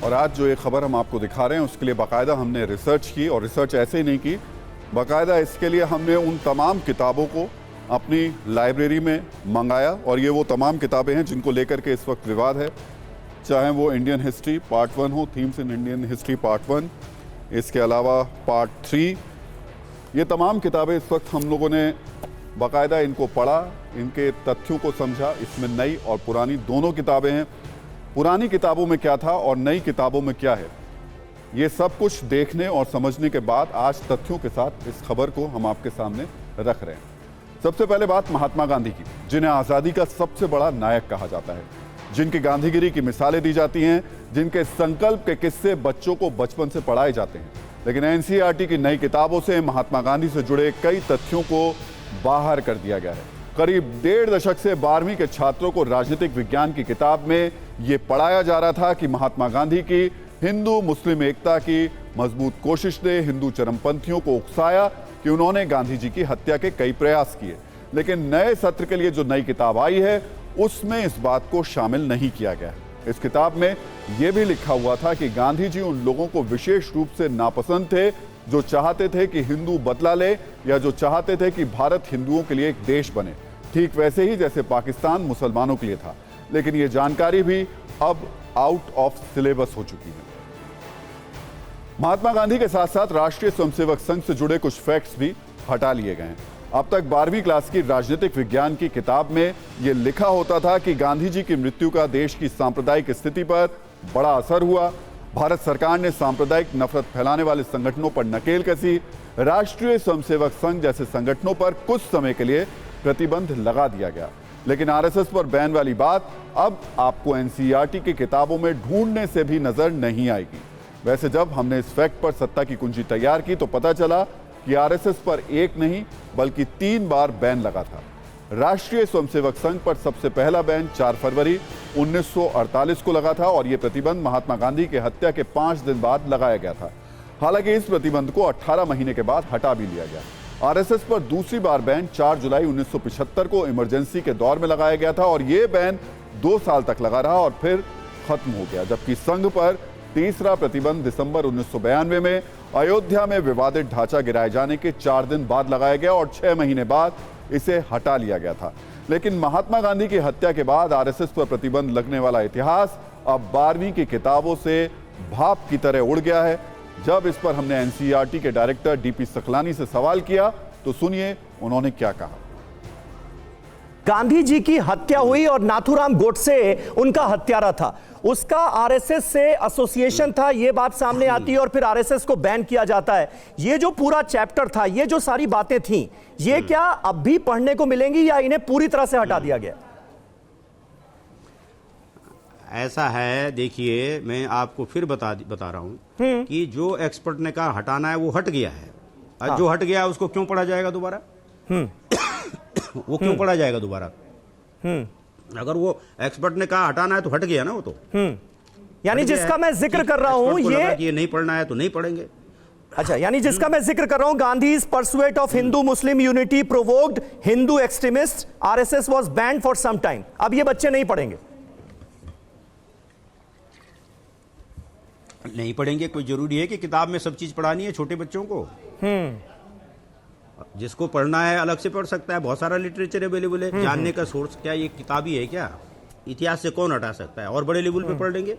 और आज जो ये खबर हम आपको दिखा रहे हैं उसके लिए बाकायदा हमने रिसर्च की, और रिसर्च ऐसे ही नहीं की, बाकायदा इसके लिए हमने उन तमाम किताबों को अपनी लाइब्रेरी में मंगाया। और ये वो तमाम किताबें हैं जिनको लेकर के इस वक्त विवाद है, चाहे वो इंडियन हिस्ट्री पार्ट 1 हो, themes in Indian history part 1, इसके अलावा पार्ट 3, ये तमाम किताबें इस वक्त हम लोगों ने बाकायदा इनको पढ़ा, इनके तथ्यों को समझा। इसमें नई और पुरानी दोनों किताबें हैं। पुरानी किताबों में क्या था और नई किताबों में क्या है, ये सब कुछ देखने और समझने के बाद आज तथ्यों के साथ इस खबर को हम आपके सामने रख रहे हैं। सबसे पहले बात महात्मा गांधी की, जिन्हें आज़ादी का सबसे बड़ा नायक कहा जाता है, जिनकी गांधीगिरी की मिसालें दी जाती हैं, जिनके संकल्प के किस्से बच्चों को बचपन से पढ़ाए जाते हैं। लेकिन एनसीईआरटी की नई किताबों से महात्मा गांधी से जुड़े कई तथ्यों को बाहर कर दिया गया है। करीब 1.5 दशक से 12वीं के छात्रों को राजनीतिक विज्ञान की किताब में ये पढ़ाया जा रहा था कि महात्मा गांधी की हिंदू मुस्लिम एकता की मजबूत कोशिश ने हिंदू चरमपंथियों को उकसाया कि उन्होंने गांधी जी की हत्या के कई प्रयास किए। लेकिन नए सत्र के लिए जो नई किताब आई है उसमें इस बात को शामिल नहीं किया गया है। इस किताब में यह भी लिखा हुआ था कि गांधी जी उन लोगों को विशेष रूप से नापसंद थे जो चाहते थे कि हिंदू बदला ले, या जो चाहते थे कि भारत हिंदुओं के लिए एक देश बने, ठीक वैसे ही जैसे पाकिस्तान मुसलमानों के लिए था। लेकिन यह जानकारी भी अब आउट ऑफ सिलेबस हो चुकी है। महात्मा गांधी के साथ साथ राष्ट्रीय स्वयंसेवक संघ से जुड़े कुछ फैक्ट्स भी हटा लिए गए हैं। अब तक 12वीं क्लास की राजनीतिक विज्ञान की किताब में यह लिखा होता था कि गांधी जी की मृत्यु का देश की सांप्रदायिक स्थिति पर बड़ा असर हुआ। भारत सरकार ने सांप्रदायिक नफरत फैलाने वाले संगठनों पर नकेल कसी। राष्ट्रीय स्वयंसेवक संघ जैसे संगठनों पर कुछ समय के लिए प्रतिबंध लगा दिया गया। लेकिन आरएसएस पर बैन वाली बात अब आपको एनसीईआरटी की किताबों में ढूंढने से भी नजर नहीं आएगी। वैसे जब हमने इस फैक्ट पर सत्ता की कुंजी तैयार की तो पता चला कि आरएसएस पर एक नहीं बल्कि 3 बार बैन लगा था। राष्ट्रीय स्वयंसेवक संघ पर सबसे पहला बैन 4 फरवरी 1948 को लगा था, और यह प्रतिबंध महात्मा गांधी की हत्या के 5 दिन बाद लगाया गया था। हालांकि इस प्रतिबंध को 18 महीने के बाद हटा भी लिया गया। आरएसएस पर दूसरी बार बैन 4 जुलाई 1975 को इमरजेंसी के दौर में लगाया गया था, और यह बैन 2 साल तक लगा रहा और फिर खत्म हो गया। जबकि संघ पर तीसरा प्रतिबंध दिसंबर 1992 में अयोध्या में विवादित ढांचा गिराए जाने के 4 दिन बाद लगाया गया, और 6 महीने बाद इसे हटा लिया गया था। लेकिन महात्मा गांधी की हत्या के बाद आरएसएस पर प्रतिबंध लगने वाला इतिहास अब 12वीं की किताबों से भाप की तरह उड़ गया है। जब इस पर हमने एनसीईआरटी के डायरेक्टर डीपी सकलानी से सवाल किया तो सुनिए उन्होंने क्या कहा। गांधी जी की हत्या हुई और नाथूराम गोडसे उनका हत्यारा था, उसका आरएसएस से एसोसिएशन था, यह बात सामने आती है और फिर आरएसएस को बैन किया जाता है। ये जो पूरा चैप्टर था, ये जो सारी बातें थीं, ये क्या अब भी पढ़ने को मिलेंगी या इन्हें पूरी तरह से हटा दिया गया? ऐसा है, देखिए मैं आपको फिर बता रहा हूं कि जो एक्सपर्ट ने कहा हटाना है वो हट गया है। हाँ। जो हट गया उसको क्यों पढ़ा जाएगा दोबारा? वो क्यों पढ़ा जाएगा दोबारा? अगर वो एक्सपर्ट ने कहा हटाना है तो हट गया ना वो तो। यानी जिसका मैं जिक्र कर रहा हूं ये नहीं पढ़ना है तो नहीं पढ़ेंगे। अच्छा, यानी जिसका मैं जिक्र कर रहा हूं, Gandhi's pursuit of Hindu Muslim unity provoked Hindu extremists, RSS was banned for some time। अब ये बच्चे नहीं पढ़ेंगे? नहीं पढ़ेंगे। कोई जरूरी है कि किताब में सब चीज पढ़ानी है छोटे बच्चों को? जिसको पढ़ना है अलग से पढ़ सकता है, बहुत सारा लिटरेचर अवेलेबल है। जानने का सोर्स क्या ये किताब ही है क्या? इतिहास से कौन हटा सकता है? और बड़े लेवल पे पढ़ लेंगे।